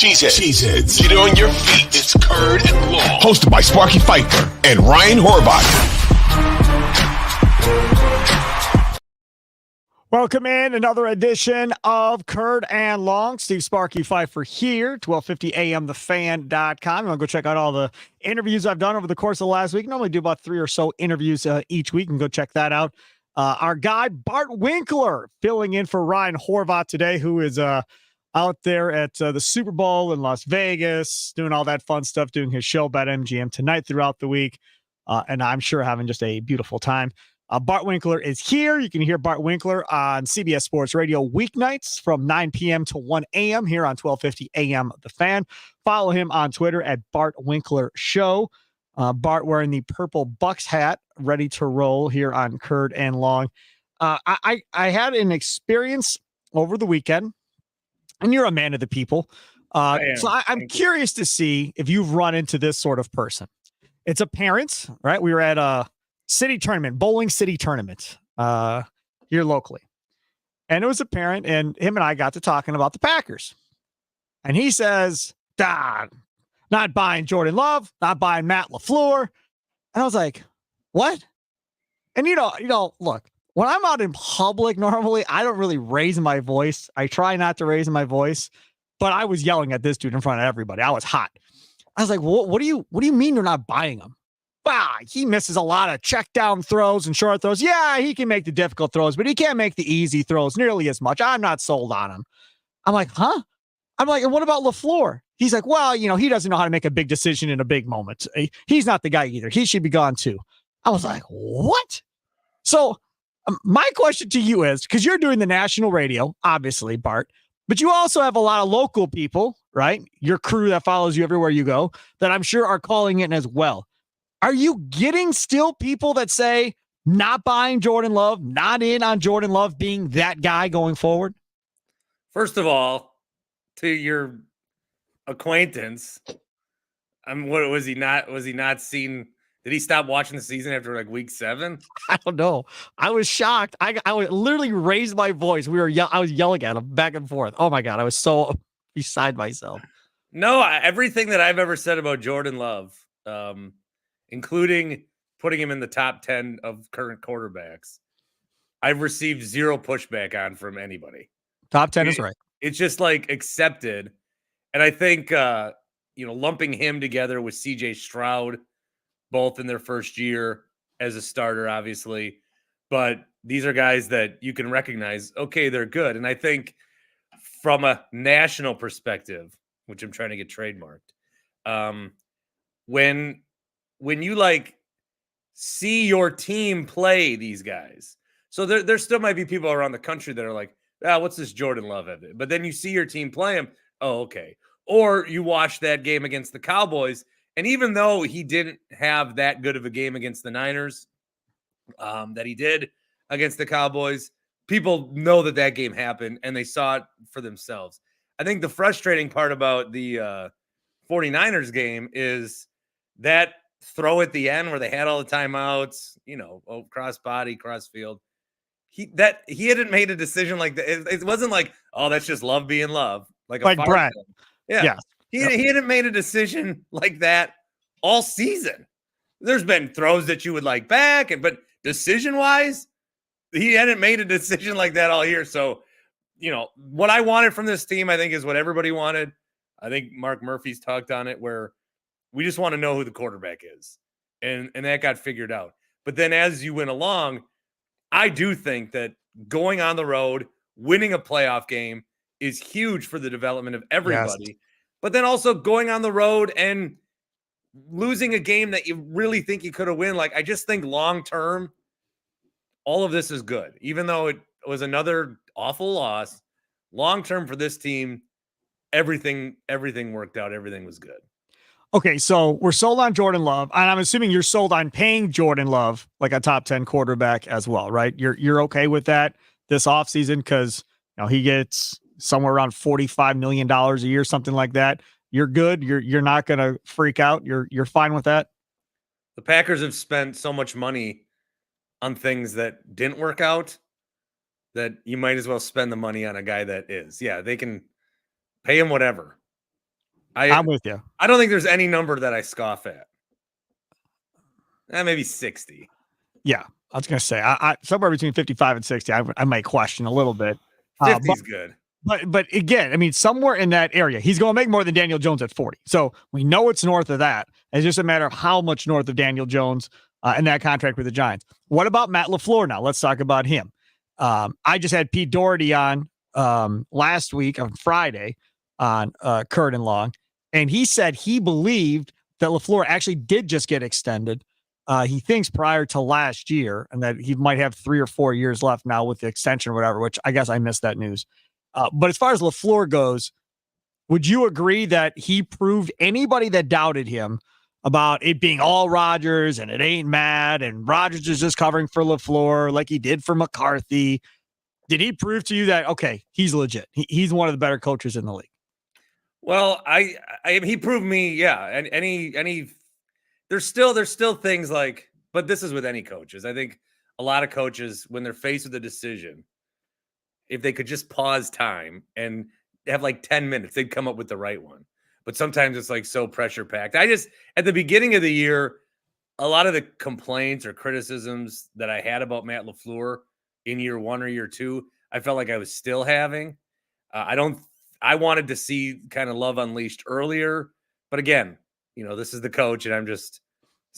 Cheeseheads. Get on your feet. It's Curd and Long. Hosted by Sparky, Fifer, and Ryan Horvath. Welcome in another edition of Curd and Long. Steve Sparky Fifer here, 1250 AM, thefan.com. I'm going to go check out all the interviews I've done over the course of the last week. Normally do about 3 or so interviews each week, and go check that out. Our guy, Bart Winkler, filling in for Ryan Horvath today, who is out there at the Super Bowl in Las Vegas, doing all that fun stuff, doing his show about MGM tonight throughout the week. And I'm sure having just a beautiful time. Bart Winkler is here. You can hear Bart Winkler on CBS Sports Radio weeknights from 9 p.m. to 1 a.m. here on 1250 AM The Fan. Follow him on Twitter at Bart Winkler Show. Bart wearing the purple Bucks hat, ready to roll here on Curd and Long. I had an experience over the weekend, and you're a man of the people. So I'm curious to see if you've run into this sort of person. It's a parent, right? We were at a city tournament, bowling city tournament here locally. And it was a parent, and him and I got to talking about the Packers. And he says, not buying Jordan Love, not buying Matt LaFleur. And I was like, what? And you know, look, when I'm out in public, normally I don't really raise my voice. I try not to raise my voice, but I was yelling at this dude in front of everybody. I was hot. I was like, what do you mean you're not buying him? Wow, he misses a lot of check down throws and short throws. Yeah, he can make the difficult throws, but he can't make the easy throws nearly as much. I'm not sold on him. I'm like, huh? I'm like, and what about LaFleur? He's like, well, he doesn't know how to make a big decision in a big moment. He's not the guy either. He should be gone too. I was like, what? So my question to you is, because you're doing the national radio, obviously, Bart, but you also have a lot of local people, right? Your crew that follows you everywhere you go, that I'm sure are calling in as well. Are you getting still people that say not buying Jordan Love, not in on Jordan Love being that guy going forward? First of all, to your acquaintance, what was he not? Was he not seen? Did he stop watching the season after like week 7? I don't know. I was shocked. I would literally raise my voice. I was yelling at him back and forth. Oh my God, I was so beside myself. No, everything that I've ever said about Jordan Love, including putting him in the top 10 of current quarterbacks, I've received zero pushback on from anybody. Top 10 is right. It's just like accepted. And I think, lumping him together with CJ Stroud, both in their first year as a starter, obviously, but these are guys that you can recognize, okay, they're good. And I think from a national perspective, which I'm trying to get trademarked, when you like see your team play these guys, so there still might be people around the country that are like, what's this Jordan Love of it? But then you see your team play him. Oh, okay. Or you watch that game against the Cowboys, and even though he didn't have that good of a game against the Niners that he did against the Cowboys, people know that game happened and they saw it for themselves. I think the frustrating part about the 49ers game is that throw at the end where they had all the timeouts, cross body, cross field. He hadn't made a decision like that. It wasn't like, oh, that's just Love being Love. Like Brett. Yeah. He hadn't made a decision like that all season. There's been throws that you would like back, but decision-wise, he hadn't made a decision like that all year. So, what I wanted from this team, I think, is what everybody wanted. I think Mark Murphy's talked on it, where we just want to know who the quarterback is. And that got figured out. But then as you went along, I do think that going on the road, winning a playoff game is huge for the development of everybody. Yes. But then also going on the road and losing a game that you really think you could have won. Like, I just think long-term, all of this is good. Even though it was another awful loss, long-term for this team, everything worked out. Everything was good. Okay, so we're sold on Jordan Love, and I'm assuming you're sold on paying Jordan Love like a top 10 quarterback as well, right? You're okay with that this offseason because he gets somewhere around $45 million a year, something like that. You're good. You're not going to freak out. You're fine with that. The Packers have spent so much money on things that didn't work out that you might as well spend the money on a guy that is. Yeah, they can pay him whatever. I'm with you. I don't think there's any number that I scoff at. Maybe 60. Yeah, I was going to say I somewhere between 55 and 60. I might question a little bit. 50 is good. But again, I mean, somewhere in that area, he's going to make more than Daniel Jones at 40. So we know it's north of that. It's just a matter of how much north of Daniel Jones in that contract with the Giants. What about Matt LaFleur now? Let's talk about him. I just had Pete Doherty on last week on Friday on Kurt and Long, and he said he believed that LaFleur actually did just get extended. He thinks prior to last year, and that he might have 3 or 4 years left now with the extension or whatever, which I guess I missed that news. But as far as LaFleur goes, would you agree that he proved anybody that doubted him about it being all Rodgers and it ain't Matt and Rodgers is just covering for LaFleur like he did for McCarthy? Did he prove to you that, okay, he's legit? He's one of the better coaches in the league. Well, he proved me, yeah. And any there's still things like, but this is with any coaches. I think a lot of coaches, when they're faced with a decision, if they could just pause time and have like 10 minutes, they'd come up with the right one. But sometimes it's like so pressure packed. At the beginning of the year, a lot of the complaints or criticisms that I had about Matt LaFleur in year 1 or year 2, I felt like I was still having. I wanted to see kind of love unleashed earlier. But again, this is the coach, and I'm just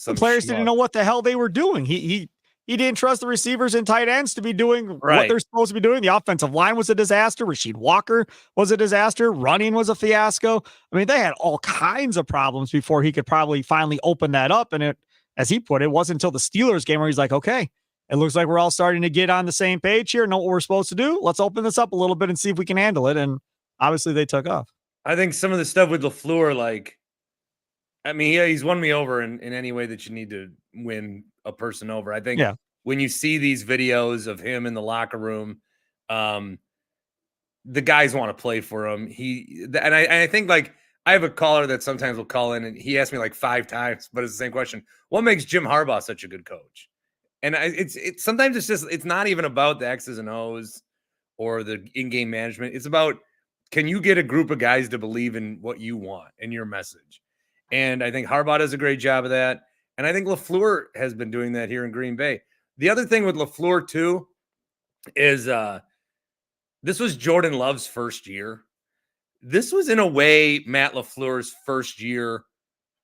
the players didn't know what the hell they were doing. He didn't trust the receivers and tight ends to be doing what they're supposed to be doing. The offensive line was a disaster. Rasheed Walker was a disaster. Running was a fiasco. I mean, they had all kinds of problems before he could probably finally open that up. And it, as he put it, wasn't until the Steelers game where he's like, okay, it looks like we're all starting to get on the same page here, know what we're supposed to do. Let's open this up a little bit and see if we can handle it. And obviously they took off. I think some of the stuff with LaFleur, he's won me over in any way that you need to win a person over. I think when you see these videos of him in the locker room, the guys want to play for him. I think I have a caller that sometimes will call in, and he asked me 5 times, but it's the same question. What makes Jim Harbaugh such a good coach? And it's sometimes it's not even about the X's and O's or the in-game management. It's about, can you get a group of guys to believe in what you want and your message? And I think Harbaugh does a great job of that. And I think LaFleur has been doing that here in Green Bay. The other thing with LaFleur too is this was Jordan Love's first year. This was in a way Matt LaFleur's first year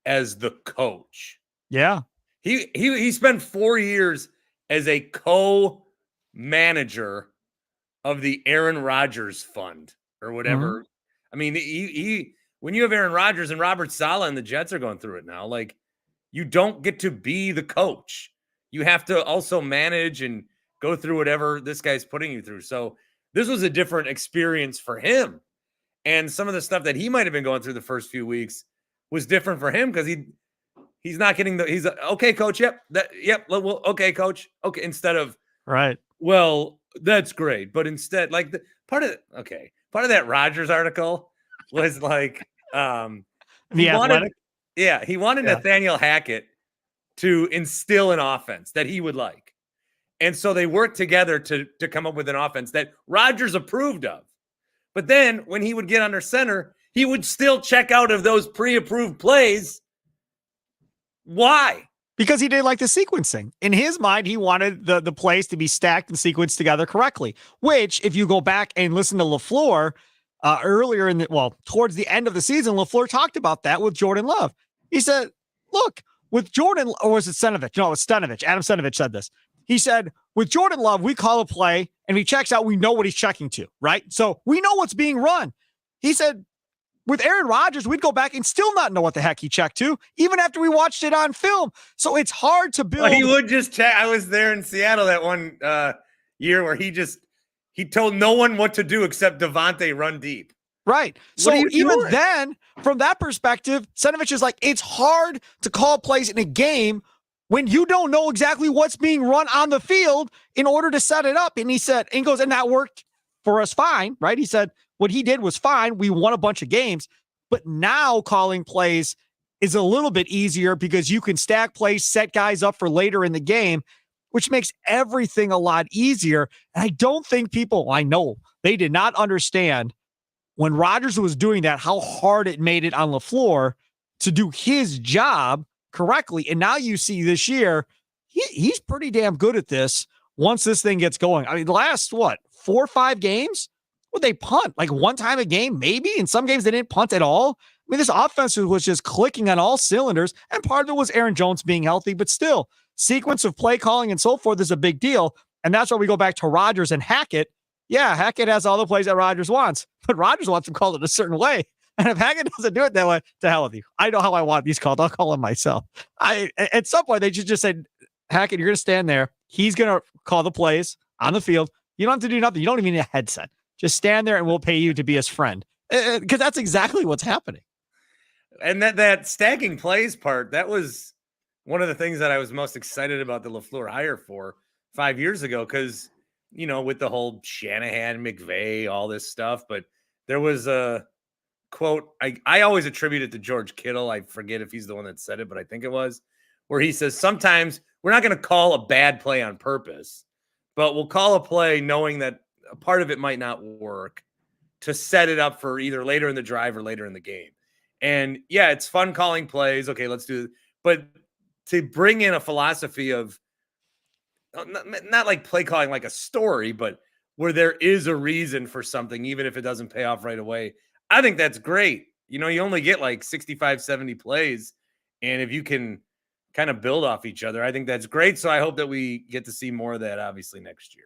as the coach. Yeah. He spent 4 years as a co-manager of the Aaron Rodgers fund or whatever. Mm-hmm. I mean, he when you have Aaron Rodgers and Robert Saleh and the Jets are going through it now, you don't get to be the coach. You have to also manage and go through whatever this guy's putting you through. So this was a different experience for him. And some of the stuff that he might have been going through the first few weeks was different for him because he's not getting he's okay, coach. Yep. Well, okay, coach. Okay. Instead of, right. Well, that's great. But instead, part of that Rodgers article was he wanted Nathaniel Hackett to instill an offense that he would like. And so they worked together to come up with an offense that Rodgers approved of. But then when he would get under center, he would still check out of those pre-approved plays. Why? Because he didn't like the sequencing. In his mind, he wanted the plays to be stacked and sequenced together correctly, which if you go back and listen to LaFleur earlier towards the end of the season, LaFleur talked about that with Jordan Love. He said, look, with Jordan, or was it Stenovich? No, it was Stenovich. Adam Stenovich said this. He said, with Jordan Love, we call a play and he checks out. We know what he's checking to, right? So we know what's being run. He said, with Aaron Rodgers, we'd go back and still not know what the heck he checked to, even after we watched it on film. So it's hard to build. Well, he would just check. I was there in Seattle that one year where he told no one what to do except Devontae run deep. Right. So even then, from that perspective, Stenovich is it's hard to call plays in a game when you don't know exactly what's being run on the field in order to set it up. And he said, and that worked for us fine, right? He said, what he did was fine. We won a bunch of games, but now calling plays is a little bit easier because you can stack plays, set guys up for later in the game, which makes everything a lot easier. And I don't think I know they did not understand when Rodgers was doing that, how hard it made it on LaFleur to do his job correctly. And now you see this year, he's pretty damn good at this once this thing gets going. I mean, the last, 4 or 5 games? Would they punt like one time a game, maybe? In some games, they didn't punt at all. I mean, this offense was just clicking on all cylinders, and part of it was Aaron Jones being healthy, but still, sequence of play calling and so forth is a big deal. And that's why we go back to Rodgers and Hackett. Yeah, Hackett has all the plays that Rodgers wants, but Rodgers wants him called it a certain way. And if Hackett doesn't do it that way, to hell with you. I know how I want these called. I'll call them myself. At some point, they should just say, Hackett, you're going to stand there. He's going to call the plays on the field. You don't have to do nothing. You don't even need a headset. Just stand there and we'll pay you to be his friend. Because that's exactly what's happening. And that stacking plays part, that was one of the things that I was most excited about the LaFleur hire for 5 years ago. Because, with the whole Shanahan, McVay, all this stuff. But there was a quote, I always attribute it to George Kittle. I forget if he's the one that said it, but I think it was, where he says, sometimes we're not going to call a bad play on purpose, but we'll call a play knowing that a part of it might not work to set it up for either later in the drive or later in the game. And yeah, it's fun calling plays. Okay, let's do it. But to bring in a philosophy of not like play calling like a story, but where there is a reason for something, even if it doesn't pay off right away, I think that's great. You only get like 65, 70 plays. And if you can kind of build off each other, I think that's great. So I hope that we get to see more of that, obviously, next year.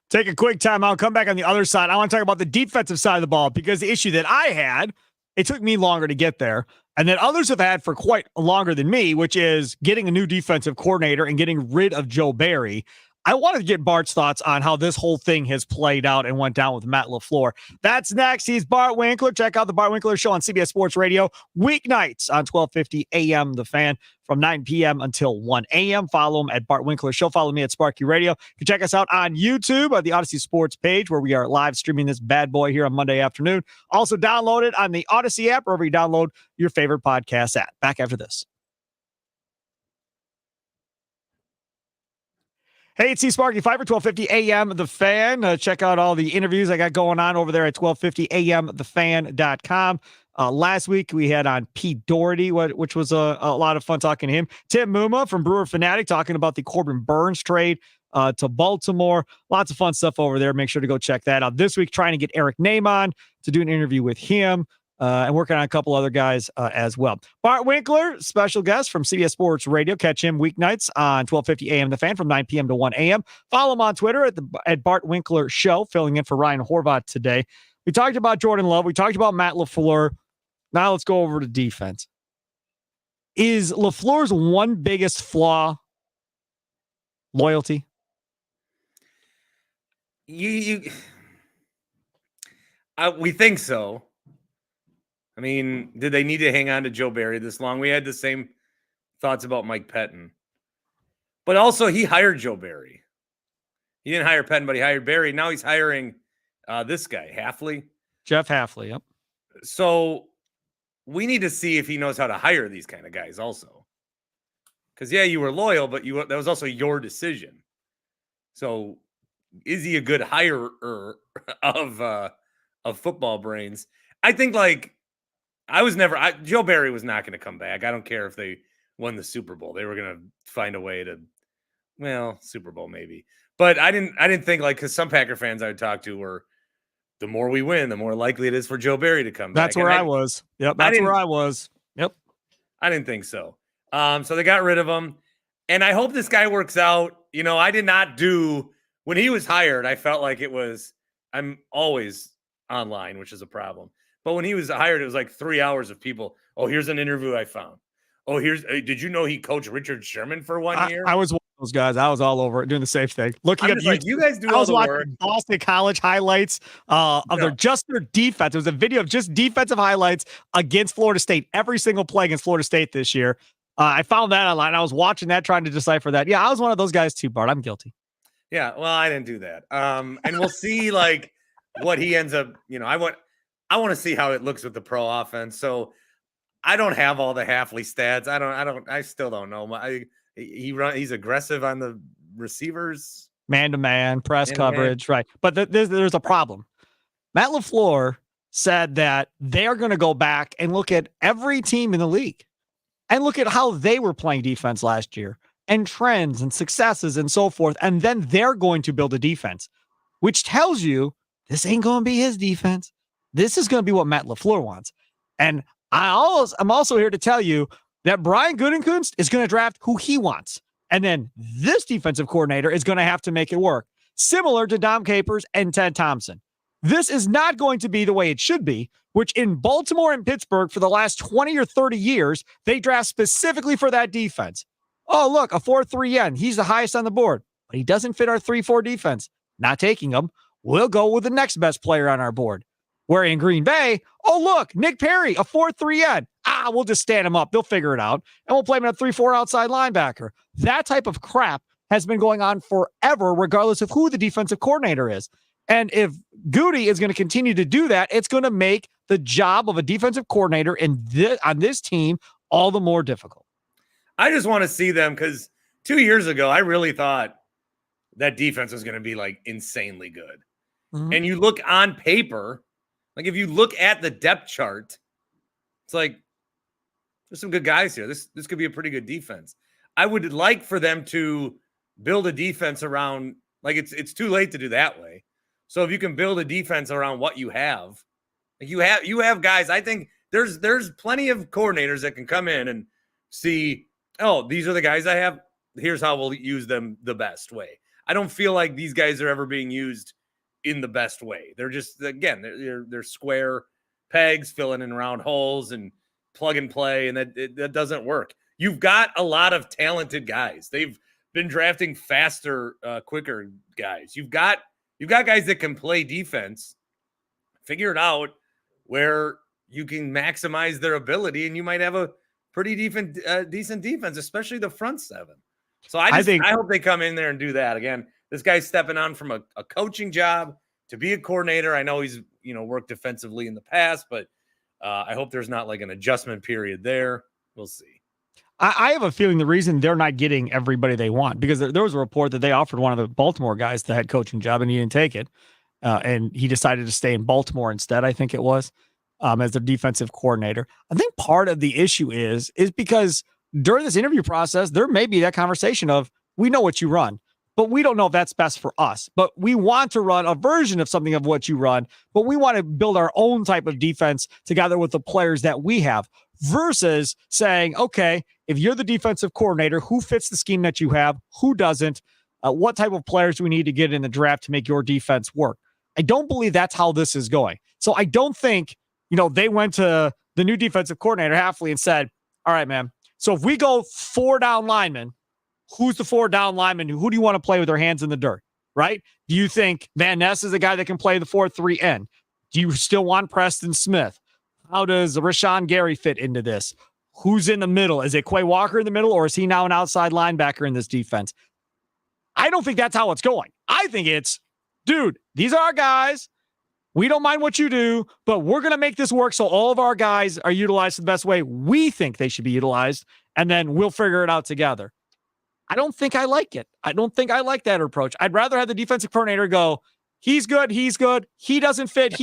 Take a quick time out, come back on the other side. I want to talk about the defensive side of the ball because the issue that I had, it took me longer to get there, and that others have had for quite longer than me, which is getting a new defensive coordinator and getting rid of Joe Barry. I wanted to get Bart's thoughts on how this whole thing has played out and went down with Matt LaFleur. That's next. He's Bart Winkler. Check out the Bart Winkler Show on CBS Sports Radio, weeknights on 1250 a.m. The Fan from 9 p.m. until 1 a.m. Follow him at Bart Winkler Show. Follow me at Sparky Radio. You can check us out on YouTube at the Odyssey Sports page where we are live streaming this bad boy here on Monday afternoon. Also download it on the Odyssey app, wherever you download your favorite podcast app. Back after this. Hey, it's Sparky Fifer, 1250 a.m. The Fan. Check out all the interviews I got going on over there at 1250amthefan.com. Last week, we had on Pete Doherty, which was a lot of fun talking to him. Tim Muma from Brewer Fanatic talking about the Corbin Burns trade to Baltimore. Lots of fun stuff over there. Make sure to go check that out. This week, trying to get Eric Nahman to do an interview with him. And working on a couple other guys as well. Bart Winkler, special guest from CBS Sports Radio. Catch him weeknights on 1250 a.m. The Fan from 9 p.m. to 1 a.m. Follow him on Twitter at Bart Winkler Show, filling in for Ryan Horvath today. We talked about Jordan Love. We talked about Matt LaFleur. Now let's go over to defense. Is LaFleur's one biggest flaw loyalty? We think so. I mean, did they need to hang on to Joe Barry this long? We had the same thoughts about Mike Pettin. But also, he hired Joe Barry. He didn't hire Pettin, but he hired Barry. Now he's hiring this guy, Hafley. Jeff Hafley, yep. So we need to see if he knows how to hire these kind of guys also. Because, yeah, you were loyal, but that was also your decision. So is he a good hirer of football brains? I think, Joe Barry was not going to come back. I don't care if they won the Super Bowl. They were going to find a way to, Super Bowl maybe. But I didn't think because some Packer fans I would talk to were, the more we win, the more likely it is for Joe Barry to come back. That's where I was. Yep, that's where I was. Yep. I didn't think so. So they got rid of him. And I hope this guy works out. I did not do, when he was hired, I felt like I'm always online, which is a problem. But when he was hired, it was like 3 hours of people. Oh, here's an interview I found. Oh, did you know he coached Richard Sherman for 1 year? I was one of those guys. I was all over it doing the same thing. Looking at you guys do all the work. Boston College highlights of their defense. It was a video of just defensive highlights against Florida State. Every single play against Florida State this year. I found that online. I was watching that, trying to decipher that. Yeah, I was one of those guys too, Bart. I'm guilty. Yeah, well, I didn't do that. And we'll see what he ends up. I want to see how it looks with the pro offense. So I don't have all the Hafley stats. I still don't know. He's aggressive on the receivers. Man-to-man, press coverage, right. But there's a problem. Matt LaFleur said that they're going to go back and look at every team in the league and look at how they were playing defense last year and trends and successes and so forth. And then they're going to build a defense, which tells you this ain't going to be his defense. This is going to be what Matt LaFleur wants. And I'm also here to tell you that Brian Gutekunst is going to draft who he wants. And then this defensive coordinator is going to have to make it work, similar to Dom Capers and Ted Thompson. This is not going to be the way it should be, which in Baltimore and Pittsburgh for the last 20 or 30 years, they draft specifically for that defense. Oh, look, a 4-3 He's the highest on the board, but he doesn't fit our 3-4 defense. Not taking him. We'll go with the next best player on our board. Where in Green Bay, oh, look, Nick Perry, a 4-3 we'll just stand him up. They'll figure it out. And we'll play him at 3-4 outside linebacker. That type of crap has been going on forever, regardless of who the defensive coordinator is. And if Goody is going to continue to do that, it's going to make the job of a defensive coordinator on this team all the more difficult. I just want to see them because 2 years ago, I really thought that defense was going to be like insanely good. Mm-hmm. And you look on paper, like if you look at the depth chart, it's like there's some good guys here. This could be a pretty good defense. I would like for them to build a defense around, like it's too late to do that way. So if you can build a defense around what you have, like you have guys, I think there's plenty of coordinators that can come in and see, oh, these are the guys I have. Here's how we'll use them the best way. I don't feel like these guys are ever being used in the best way. They're just, again, they're square pegs filling in round holes and plug and play, and that doesn't work. You've got a lot of talented guys. They've been drafting faster, quicker guys. You've got guys that can play defense. Figure it out where you can maximize their ability, and you might have a pretty decent defense, especially the front seven. So I hope they come in there and do that. Again, this guy's stepping on from a coaching job to be a coordinator. I know he's worked defensively in the past, but I hope there's not like an adjustment period there. We'll see. I have a feeling the reason they're not getting everybody they want, because there was a report that they offered one of the Baltimore guys the head coaching job and he didn't take it. And he decided to stay in Baltimore instead, I think it was, as their defensive coordinator. I think part of the issue is because during this interview process, there may be that conversation of, we know what you run, but we don't know if that's best for us. But we want to run a version of something of what you run, but we want to build our own type of defense together with the players that we have, versus saying, okay, if you're the defensive coordinator, who fits the scheme that you have, who doesn't, what type of players do we need to get in the draft to make your defense work? I don't believe that's how this is going. So I don't think, they went to the new defensive coordinator, Hafley, and said, all right, man, so if we go 4 down linemen, who's the 4 down linemen? Who do you want to play with their hands in the dirt, right? Do you think Van Ness is a guy that can play the 4-3 Do you still want Preston Smith? How does Rashawn Gary fit into this? Who's in the middle? Is it Quay Walker in the middle, or is he now an outside linebacker in this defense? I don't think that's how it's going. I think it's, dude, these are our guys. We don't mind what you do, but we're going to make this work so all of our guys are utilized the best way we think they should be utilized, and then we'll figure it out together. I don't think I like it. I don't think I like that approach. I'd rather have the defensive coordinator go, he's good. He doesn't fit.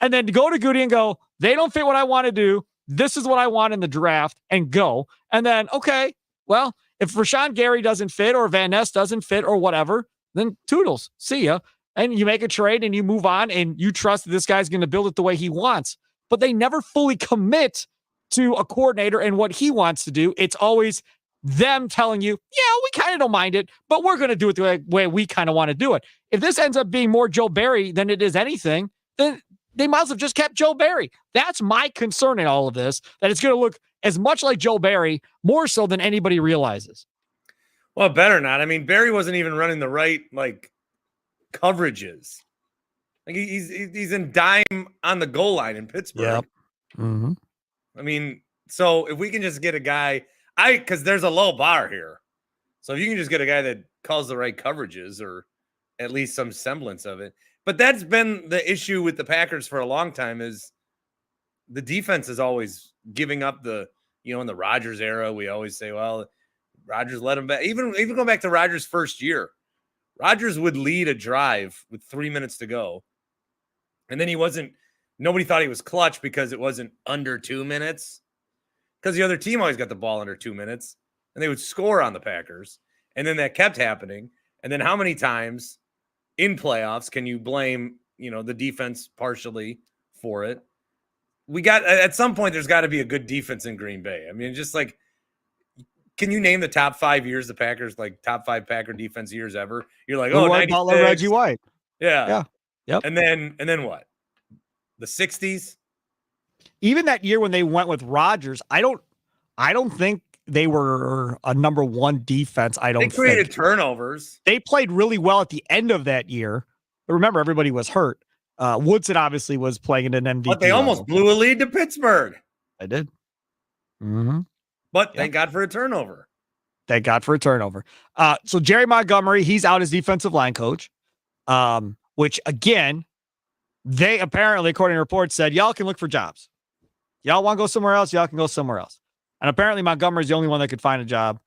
And then to go to Goody and go, they don't fit what I want to do. This is what I want in the draft, and go. And then, okay, well, if Rashawn Gary doesn't fit or Van Ness doesn't fit or whatever, then toodles, see ya. And you make a trade and you move on and you trust that this guy's going to build it the way he wants. But they never fully commit to a coordinator and what he wants to do. It's always them telling you, yeah, we kind of don't mind it, but we're going to do it the way we kind of want to do it. If this ends up being more Joe Barry than it is anything, then they might as well just kept Joe Barry. That's my concern in all of this, that it's going to look as much like Joe Barry, more so than anybody realizes. Well, better not. I mean, Barry wasn't even running the right, coverages. Like he's in dime on the goal line in Pittsburgh. Yep. Mm-hmm. I mean, so if we can just get a guy, because there's a low bar here. So if you can just get a guy that calls the right coverages or at least some semblance of it. But that's been the issue with the Packers for a long time, is the defense is always giving up in the Rodgers era, we always say, well, Rodgers let him back. Even going back to Rodgers' first year, Rodgers would lead a drive with 3 minutes to go, And then nobody thought he was clutch because it wasn't under 2 minutes. Because the other team always got the ball under 2 minutes and they would score on the Packers. And then that kept happening. And then how many times in playoffs can you blame, the defense partially for it? At some point, there's got to be a good defense in Green Bay. I mean, just like, can you name the top 5 years the Packers, like top 5 Packer defense years ever? You're like, Blue White, Butler, Reggie White. Yeah. Yep. And then what? The 60s? Even that year when they went with Rodgers, I don't think they were a number one defense. They created turnovers. They played really well at the end of that year. But remember, everybody was hurt. Woodson obviously was playing at an MVP. But they almost blew a lead to Pittsburgh. I did. Mm-hmm. But thank God for a turnover. Thank God for a turnover. So Jerry Montgomery, he's out as defensive line coach, which again, they apparently, according to reports, said, y'all can look for jobs. Y'all want to go somewhere else? Y'all can go somewhere else. And apparently Montgomery's the only one that could find a job.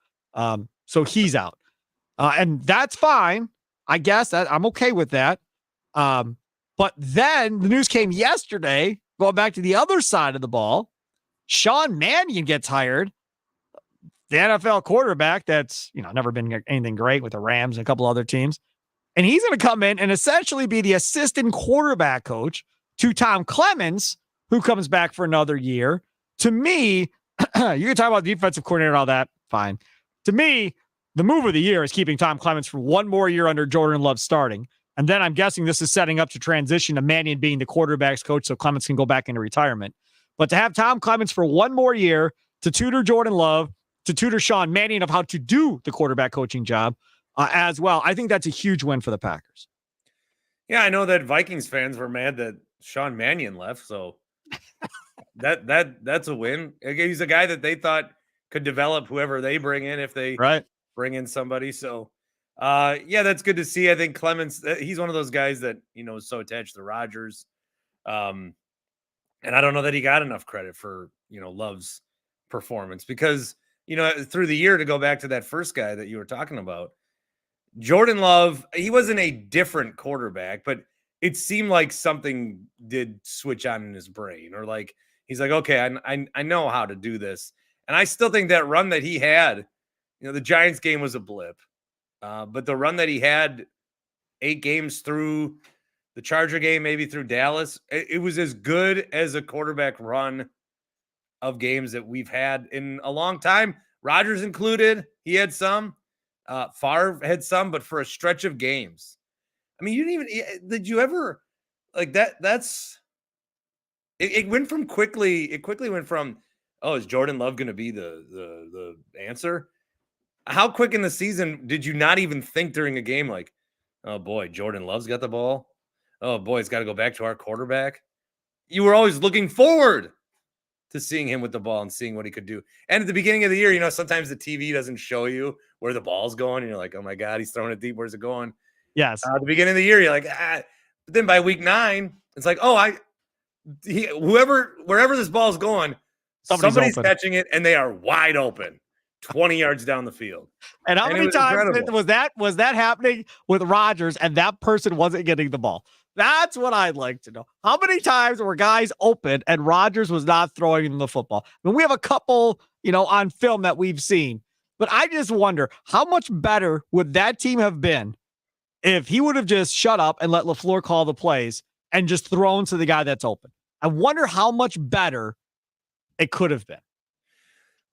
So he's out. And that's fine. I guess I'm okay with that. But then the news came yesterday, going back to the other side of the ball. Sean Mannion gets hired, the NFL quarterback that's, never been anything great with the Rams and a couple other teams. And he's going to come in and essentially be the assistant quarterback coach to Tom Clements, who comes back for another year. To me, you can talk about defensive coordinator and all that. Fine. To me, the move of the year is keeping Tom Clements for one more year under Jordan Love starting. And then I'm guessing this is setting up to transition to Mannion being the quarterback's coach so Clements can go back into retirement. But to have Tom Clements for one more year to tutor Jordan Love, to tutor Sean Mannion of how to do the quarterback coaching job as well, I think that's a huge win for the Packers. Yeah, I know that Vikings fans were mad that Sean Mannion left, so that's a win. He's a guy that they thought could develop whoever they bring in if they bring in somebody. So, that's good to see. I think Clements, he's one of those guys that, is so attached to Rodgers. And I don't know that he got enough credit for, Love's performance because, through the year, to go back to that first guy that you were talking about, Jordan Love, he wasn't a different quarterback, but it seemed like something did switch on in his brain, or like, he's like, okay, I know how to do this. And I still think that run that he had, the Giants game was a blip. But the run that he had 8 games through the Charger game, maybe through Dallas, it was as good as a quarterback run of games that we've had in a long time. Rodgers included, he had some. Favre had some, but for a stretch of games. I mean, did you ever like that? It went from quickly. It quickly went from, oh, is Jordan Love going to be the answer? How quick in the season did you not even think during a game like, oh boy, Jordan Love's got the ball. Oh boy, it's got to go back to our quarterback. You were always looking forward to seeing him with the ball and seeing what he could do. And at the beginning of the year, sometimes the TV doesn't show you where the ball's going. And you're like, oh my God, he's throwing it deep. Where's it going? Yes. At the beginning of the year, you're like, But then by week 9, it's like, wherever this ball's going, somebody's catching it and they are wide open 20 yards down the field. And how many times was that happening with Rodgers and that person wasn't getting the ball? That's what I'd like to know. How many times were guys open and Rodgers was not throwing them the football? I mean, we have a couple, on film that we've seen, but I just wonder how much better would that team have been if he would have just shut up and let LaFleur call the plays and just thrown to the guy that's open. I wonder how much better it could have been.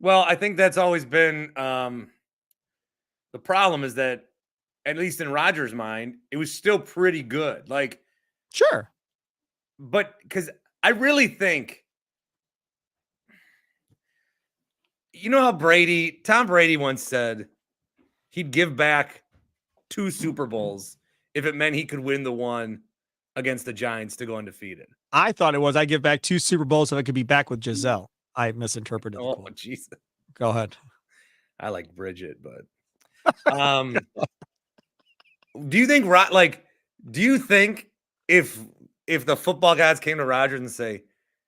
Well, I think that's always been the problem is that, at least in Rodgers' mind, it was still pretty good. Like, sure. But because I really think, how Tom Brady once said he'd give back 2 Super Bowls if it meant he could win the one against the Giants to go undefeated. I thought it was I give back 2 Super Bowls so I could be back with Giselle. I misinterpreted. Oh, Jesus. Go ahead. I like Bridget, but do you think if the football guys came to Rodgers and say,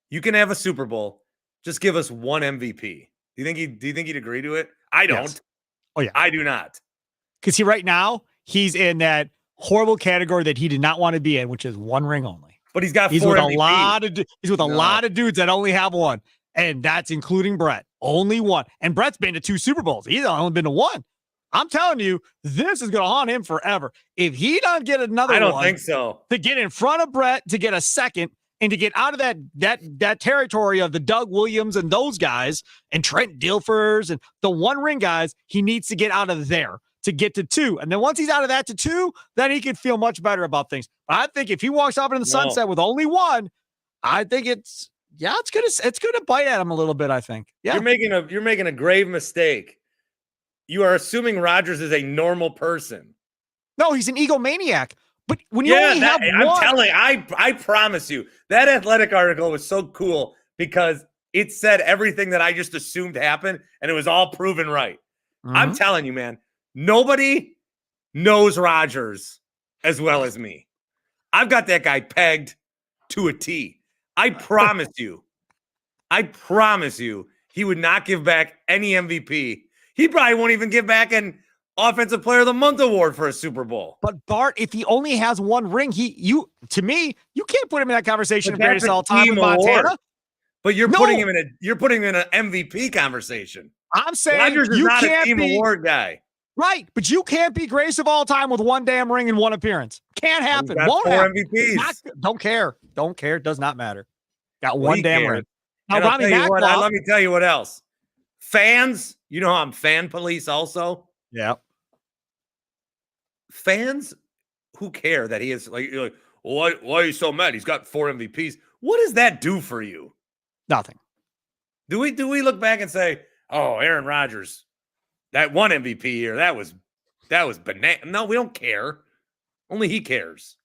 you can have a Super Bowl, just give us 1 MVP? Do you think he'd agree to it? I don't. Yes. Oh yeah. I do not. Because right now he's in that horrible category that he did not want to be in, which is 1 ring only. But he's got He's four with MVPs. he's with a lot of dudes that only have one, and that's including Brett. Only one. And Brett's been to 2 Super Bowls. He's only been to 1. I'm telling you, this is going to haunt him forever. If he doesn't get another one, I don't think so. To get in front of Brett, to get a second, and to get out of that territory of the Doug Williams and those guys and Trent Dilfers and the one ring guys, he needs to get out of there to get to 2. And then once he's out of that to 2, then he can feel much better about things. But I think if he walks off into the sunset with only 1, I think it's gonna bite at him a little bit, I think. Yeah. You're making a grave mistake. You are assuming Rodgers is a normal person. No, he's an egomaniac. But when you only have one, I promise you, that Athletic article was so cool because it said everything that I just assumed happened, and it was all proven right. Mm-hmm. I'm telling you, man, nobody knows Rodgers as well as me. I've got that guy pegged to a T. I promise you, he would not give back any MVP. He probably won't even give back an Offensive Player of the Month award for a Super Bowl. But Bart, if he only has 1 ring, you can't put him in that conversation of greatest all time with Montana. But you're putting him in an MVP conversation. I'm saying Rodgers is not a team award guy. Right, but you can't be greatest of all time with 1 damn ring and 1 appearance. Can't happen. Won't happen. MVPs. Don't care. Does not matter. Got 1 damn ring. Now, let me tell you what else. Fans, you know I'm fan police also. Yeah. Fans who care that he is like, why are you so mad? He's got 4 MVPs. What does that do for you? Nothing. Do we look back and say, oh, Aaron Rodgers, that 1 MVP year, that was banana? No, we don't care. Only he cares.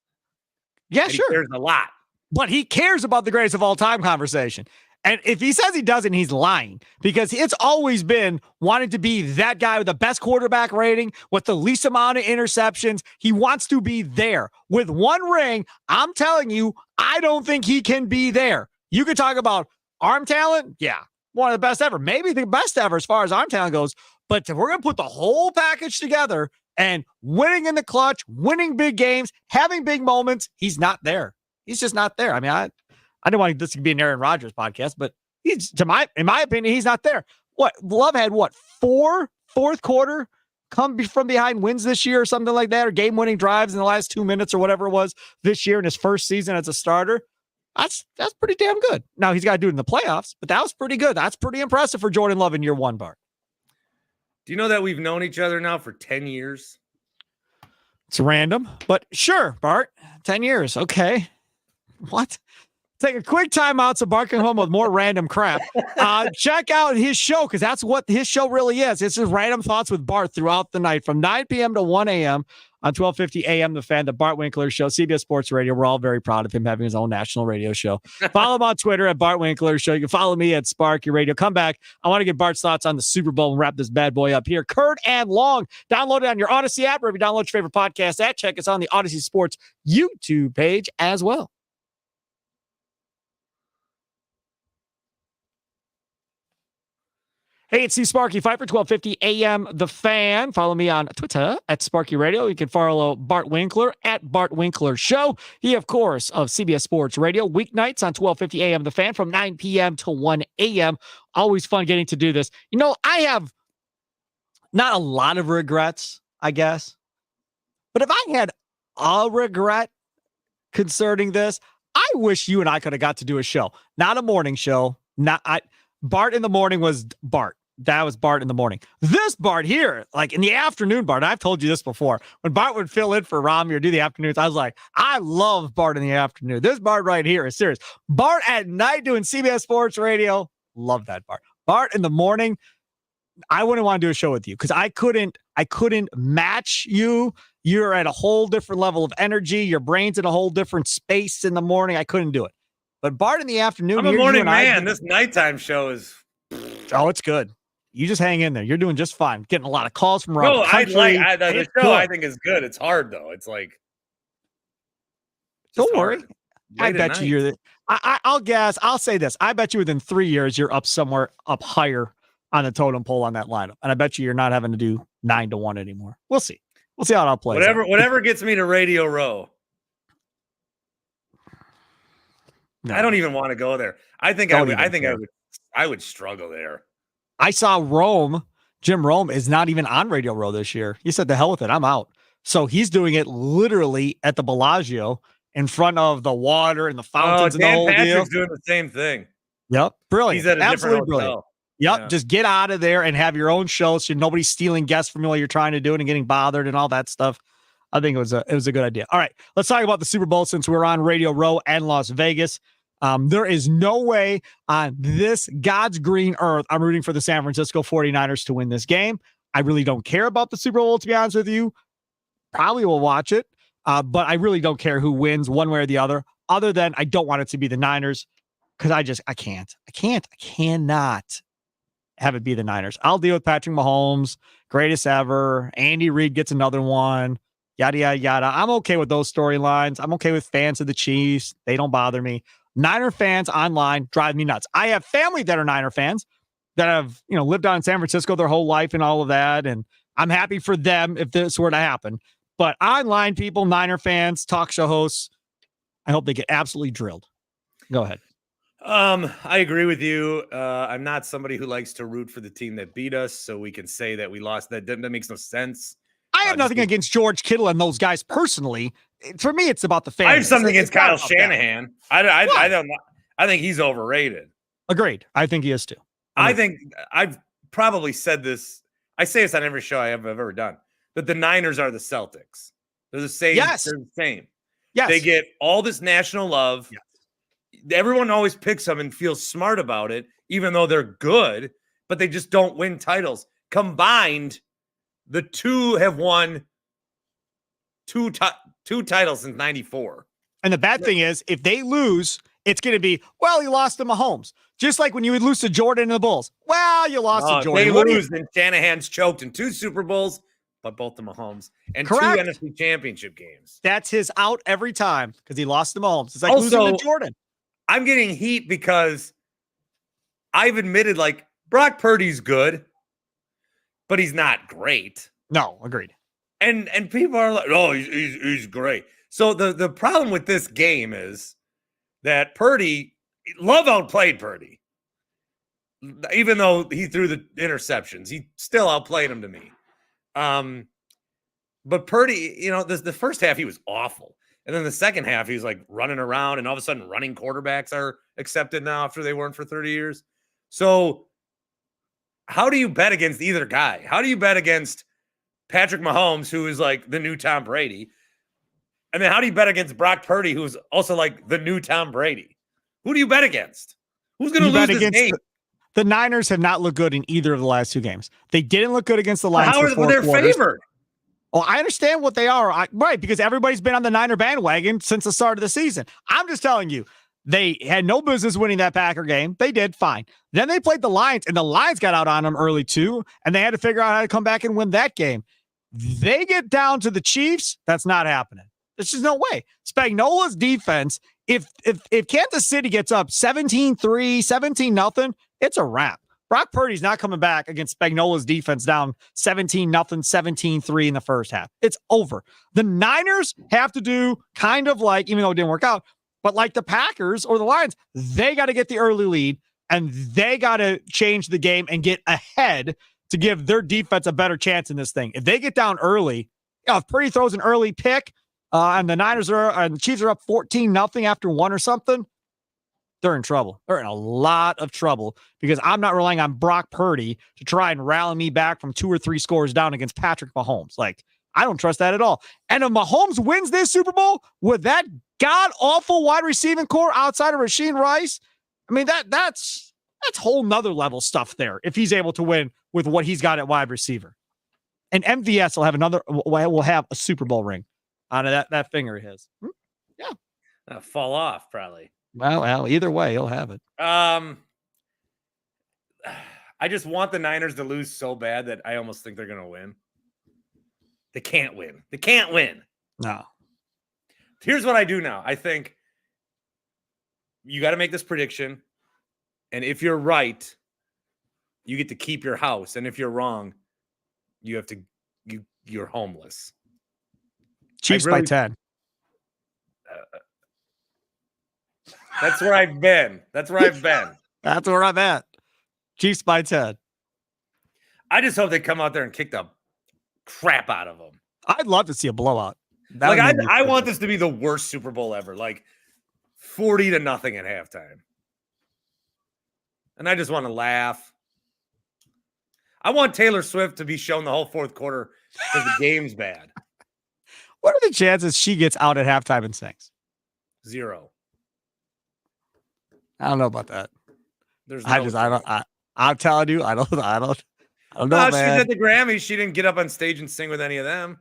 Yeah, and sure. He cares a lot. But he cares about the greatest of all time conversation. And if he says he doesn't, he's lying, because it's always been wanting to be that guy with the best quarterback rating, with the least amount of interceptions. He wants to be there. With 1 ring, I'm telling you, I don't think he can be there. You could talk about arm talent. Yeah, one of the best ever. Maybe the best ever as far as arm talent goes. But if we're going to put the whole package together and winning in the clutch, winning big games, having big moments, he's not there. He's just not there. I mean, I didn't want this to be an Aaron Rodgers podcast, but he's, in my opinion, he's not there. Love had 4 fourth quarter come from behind wins this year or something like that, or game-winning drives in the last 2 minutes or whatever it was this year in his first season as a starter. That's pretty damn good. Now he's got to do it in the playoffs, but that was pretty good. That's pretty impressive for Jordan Love in year 1, Bart. Do you know that we've known each other now for 10 years? It's random, but sure, Bart. 10 years. Okay. What? Take a quick timeout so Bart can home with more random crap. Check out his show, because that's what his show really is. It's just random thoughts with Bart throughout the night from 9 p.m. to 1 a.m. on 1250 a.m. The Fan, the Bart Winkler Show, CBS Sports Radio. We're all very proud of him having his own national radio show. Follow him on Twitter at Bart Winkler Show. You can follow me at Sparky Radio. Come back. I want to get Bart's thoughts on the Super Bowl and wrap this bad boy up here. Kurt and Long. Download it on your Odyssey app, or if you download your favorite podcast app, check us on the Odyssey Sports YouTube page as well. Hey, it's Sparky Fifer, 1250 a.m. The Fan. Follow me on Twitter at Sparky Radio. You can follow Bart Winkler at Bart Winkler Show. He, of course, of CBS Sports Radio, weeknights on 1250 a.m. The Fan from 9 p.m. to 1 a.m. Always fun getting to do this. You know, I have not a lot of regrets, I guess. But if I had a regret concerning this, I wish you and I could have got to do a show. Not a morning show. Bart in the morning was Bart. That was Bart in the morning. This Bart here, like in the afternoon, Bart, I've told you this before. When Bart would fill in for Rami or do the afternoons, I was like, I love Bart in the afternoon. This Bart right here is serious. Bart at night doing CBS Sports Radio. Love that Bart. Bart in the morning, I wouldn't want to do a show with you because I couldn't match you. You're at a whole different level of energy. Your brain's in a whole different space in the morning. I couldn't do it. But Bart in the afternoon. I'm a morning man. This nighttime show is. Oh, it's good. You just hang in there. You're doing just fine. Getting a lot of calls from around the country. The show I think is good. It's hard though. It's like. Don't worry. I bet you you're. I'll guess. I'll say this. I bet you within 3 years you're up somewhere up higher on the totem pole on that lineup, and I bet you're not having to do 9 to 1 anymore. We'll see. We'll see how it all plays. Whatever gets me to Radio Row. No. I don't even want to go there. I think Don't I would struggle there. I saw Jim Rome is not even on Radio Row this year. He said, the hell with it, I'm out. So he's doing it literally at the Bellagio in front of the water and the fountains and the Dan whole Patrick's deal. doing the same thing. Yep. Brilliant. He's at a Absolutely different brilliant. hotel. Yep. Yeah. Just get out of there and have your own show so nobody's stealing guests from you while you're trying to do it and getting bothered and all that stuff. I think it was a good idea. All right, let's talk about the Super Bowl since we're on Radio Row and Las Vegas. There is no way on this God's green earth I'm rooting for the San Francisco 49ers to win this game. I really don't care about the Super Bowl, to be honest with you. Probably will watch it, but I really don't care who wins one way or the other than I don't want it to be the Niners because I cannot have it be the Niners. I'll deal with Patrick Mahomes, greatest ever. Andy Reid gets another one. Yada, yada, yada. I'm okay with those storylines. I'm okay with fans of the Chiefs. They don't bother me. Niner fans online drive me nuts. I have family that are Niner fans that have, lived out in San Francisco their whole life and all of that. And I'm happy for them if this were to happen. But online people, Niner fans, talk show hosts, I hope they get absolutely drilled. Go ahead. I agree with you. I'm not somebody who likes to root for the team that beat us, so we can say that we lost. That makes no sense. I have nothing against George Kittle and those guys personally. For me, it's about the fans. I have something against Kyle Shanahan. I don't know. I think he's overrated. Agreed. I think he is too. I think I've probably said this. I say this on every show I've ever done, that the Niners are the Celtics. They're the same. Yes. They're the same. Yes. They get all this national love. Yes. Everyone always picks them and feels smart about it, even though they're good, but they just don't win titles. Combined, the two have won two titles since 94. And the bad thing is, if they lose, it's going to be, well, you lost to Mahomes. Just like when you would lose to Jordan and the Bulls. Well, you lost to Jordan. They lose, then Shanahan's choked in 2 Super Bowls, but both to Mahomes, and Correct. 2 NFC championship games. That's his out every time because he lost to Mahomes. It's like losing to Jordan. I'm getting heat because I've admitted, like, Brock Purdy's good, but he's not great. No, agreed. And people are like, oh, he's great. So the problem with this game is that Love outplayed Purdy. Even though he threw the interceptions, he still outplayed him to me. But Purdy, the first half he was awful. And then the second half, he's like running around, and all of a sudden running quarterbacks are accepted now after they weren't for 30 years. So how do you bet against either guy? How do you bet against Patrick Mahomes, who is like the new Tom Brady? And then how do you bet against Brock Purdy, who's also like the new Tom Brady? Who do you bet against? Who's going to lose this game? The Niners have not looked good in either of the last 2 games. They didn't look good against the Lions. How are they favored? Well, I understand what they are. Right, because everybody's been on the Niner bandwagon since the start of the season. I'm just telling you, they had no business winning that Packer game. They did fine. Then they played the Lions, and the Lions got out on them early too, and they had to figure out how to come back and win that game. They get down to the Chiefs. That's not happening. There's just no way. Spagnuolo's defense, if Kansas City gets up 17-3, 17-0, it's a wrap. Brock Purdy's not coming back against Spagnuolo's defense down 17-0, 17-3 in the first half. It's over. The Niners have to do kind of like, even though it didn't work out, but like the Packers or the Lions, they got to get the early lead and they got to change the game and get ahead to give their defense a better chance in this thing. If they get down early, if Purdy throws an early pick and the Chiefs are up 14-0 after 1 or something, they're in trouble. They're in a lot of trouble because I'm not relying on Brock Purdy to try and rally me back from 2 or 3 scores down against Patrick Mahomes. Like, I don't trust that at all. And if Mahomes wins this Super Bowl with that god-awful wide receiving core outside of Rasheed Rice, I mean, that's whole nother level stuff there if he's able to win with what he's got at wide receiver. And MVS will have a Super Bowl ring out of that finger of his. Yeah. Fall off, probably. Well, either way, he'll have it. I just want the Niners to lose so bad that I almost think they're going to win. They can't win. They can't win. No. Here's what I do now. I think you got to make this prediction. And if you're right, you get to keep your house. And if you're wrong, you're homeless. Chiefs by 10. That's where I've been. That's where I'm at. Chiefs by 10. I just hope they come out there and kick the crap out of them. I'd love to see a blowout. I want this to be the worst Super Bowl ever, like 40-0 at halftime. And I just want to laugh. I want Taylor Swift to be shown the whole fourth quarter because the game's bad. What are the chances she gets out at halftime and sings? 0. I don't know about that. I'm telling you, I don't know. No, she's at the Grammys. She didn't get up on stage and sing with any of them.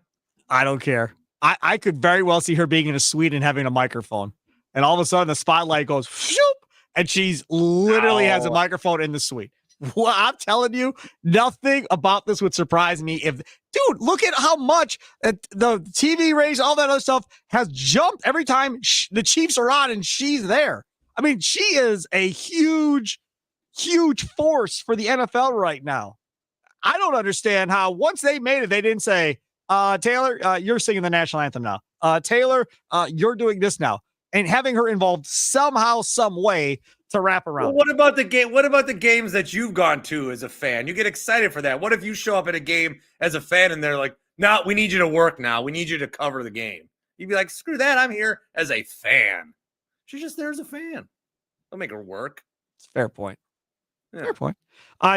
I don't care. I could very well see her being in a suite and having a microphone. And all of a sudden the spotlight goes, shoop, and she's literally has a microphone in the suite. Well, I'm telling you, nothing about this would surprise me dude, look at how much the TV ratings, all that other stuff has jumped every time the Chiefs are on and she's there. I mean, she is a huge, huge force for the NFL right now. I don't understand how once they made it, they didn't say, Taylor, you're singing the national anthem now. Taylor, you're doing this now. And having her involved somehow, some way to wrap around. Well, what about the game? What about the games that you've gone to as a fan? You get excited for that. What if you show up at a game as a fan and they're like, no, we need you to work now. We need you to cover the game. You'd be like, screw that. I'm here as a fan. She's just there as a fan. Don't make her work. It's a fair point. Yeah. Fair point.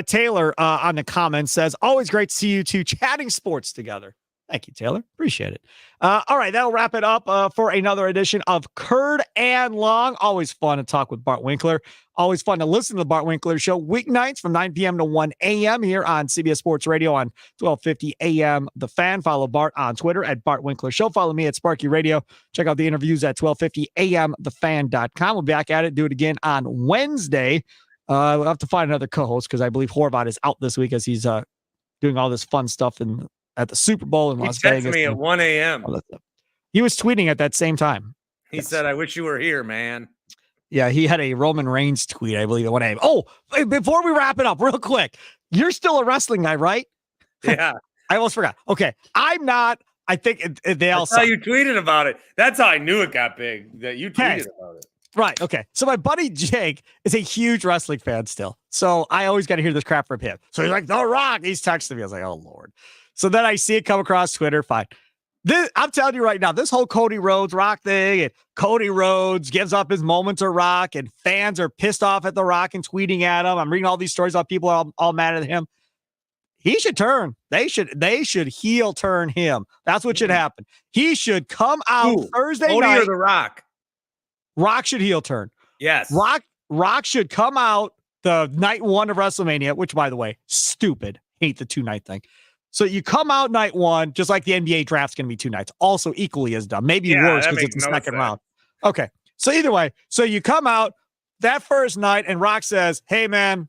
Taylor on the comments says, always great to see you two chatting sports together. Thank you, Taylor. Appreciate it. All right, that'll wrap it up for another edition of Curd and Long. Always fun to talk with Bart Winkler. Always fun to listen to the Bart Winkler Show weeknights from 9 p.m. to 1 a.m. here on CBS Sports Radio on 1250 a.m. The Fan. Follow Bart on Twitter at Bart Winkler Show. Follow me at Sparky Radio. Check out the interviews at 1250 a.m. thefan.com. We'll be back at it. Do it again on Wednesday. We'll have to find another co-host because I believe Horvat is out this week as he's doing all this fun stuff at the Super Bowl in Las Vegas. He texted me at 1 a.m. He was tweeting at that same time. He said, I wish you were here, man. Yeah, he had a Roman Reigns tweet, I believe, at 1 a.m. Oh, before we wrap it up, real quick, you're still a wrestling guy, right? Yeah. I almost forgot. Okay, I'm not. I think they all saw you tweeted about it. That's how I knew it got big, that you tweeted about it. Right. Okay. So my buddy Jake is a huge wrestling fan still. So I always got to hear this crap from him. So he's like, The Rock. He's texting me. I was like, oh, Lord. So then I see it come across Twitter. Fine. I'm telling you right now, this whole Cody Rhodes Rock thing, and Cody Rhodes gives up his moment to Rock, and fans are pissed off at The Rock and tweeting at him. I'm reading all these stories about people all mad at him. He should turn. They should heel turn him. That's what should happen. He should come out Thursday Cody night. Or The Rock? Rock should heel turn. Yes. Rock should come out the night one of WrestleMania, which, by the way, stupid. Hate the 2-night thing. So you come out night one, just like the NBA draft's going to be 2 nights. Also equally as dumb. Maybe worse because it's the second round. Okay. So either way, so you come out that first night and Rock says, hey, man,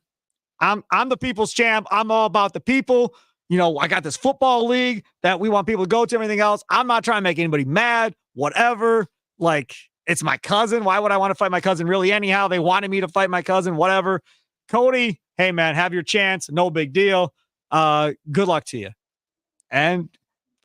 I'm the people's champ. I'm all about the people. You know, I got this football league that we want people to go to, everything else. I'm not trying to make anybody mad, whatever. Like, it's my cousin. Why would I want to fight my cousin really anyhow? They wanted me to fight my cousin, whatever. Cody, hey, man, have your chance. No big deal. Good luck to you. And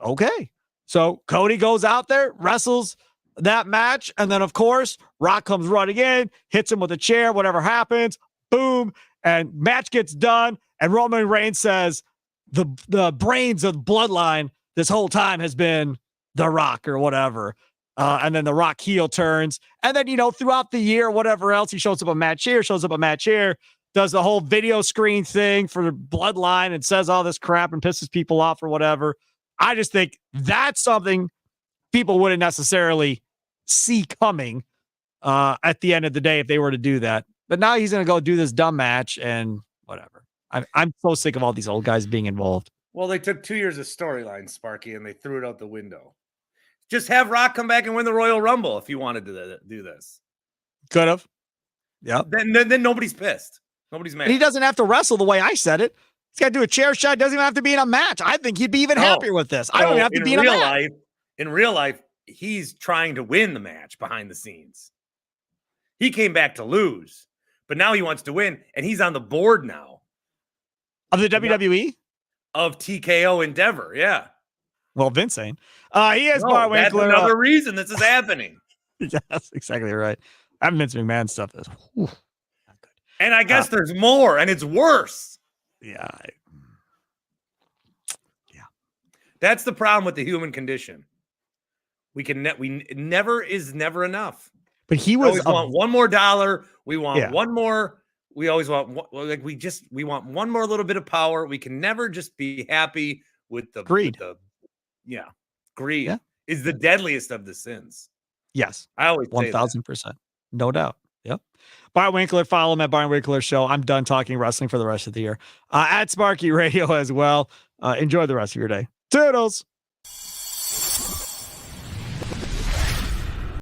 okay. So Cody goes out there, wrestles that match. And then, of course, Rock comes running in, hits him with a chair, whatever happens. Boom. And match gets done. And Roman Reigns says the brains of the bloodline this whole time has been The Rock or whatever. And then The Rock heel turns. And then, you know, throughout the year, whatever else, he shows up a match here, does the whole video screen thing for the bloodline and says all this crap and pisses people off or whatever. I just think that's something people wouldn't necessarily see coming at the end of the day if they were to do that. But now he's going to go do this dumb match and whatever. I'm so sick of all these old guys being involved. Well, they took 2 years of storyline, Sparky, and they threw it out the window. Just have Rock come back and win the Royal Rumble if you wanted to do this. Could have. Yeah. Then nobody's pissed. Nobody's mad. And he doesn't have to wrestle the way I said it. He's got to do a chair shot. Doesn't even have to be in a match. I think he'd be even happier with this. I don't even have to be in a match. In real life, he's trying to win the match behind the scenes. He came back to lose, but now he wants to win, and he's on the board now. Of the WWE? Of TKO Endeavor, yeah. Well, Vince ain't. He is Bart Winkler. That's another reason this is happening. That's exactly right. That Vince McMahon stuff is not good. And I guess there's more, and it's worse. Yeah. That's the problem with the human condition. We never is never enough. But he We was always want one more dollar. We want Yeah. one more. We always want we want one more little bit of power. We can never just be happy with the Greed. Greed Yeah. is the deadliest of the sins. Yes. I always say that. 1,000%. No doubt. Yep. Bart Winkler, follow him at Bart Winkler Show. I'm done talking wrestling for the rest of the year. At Sparky Radio as well. Enjoy the rest of your day. Toodles.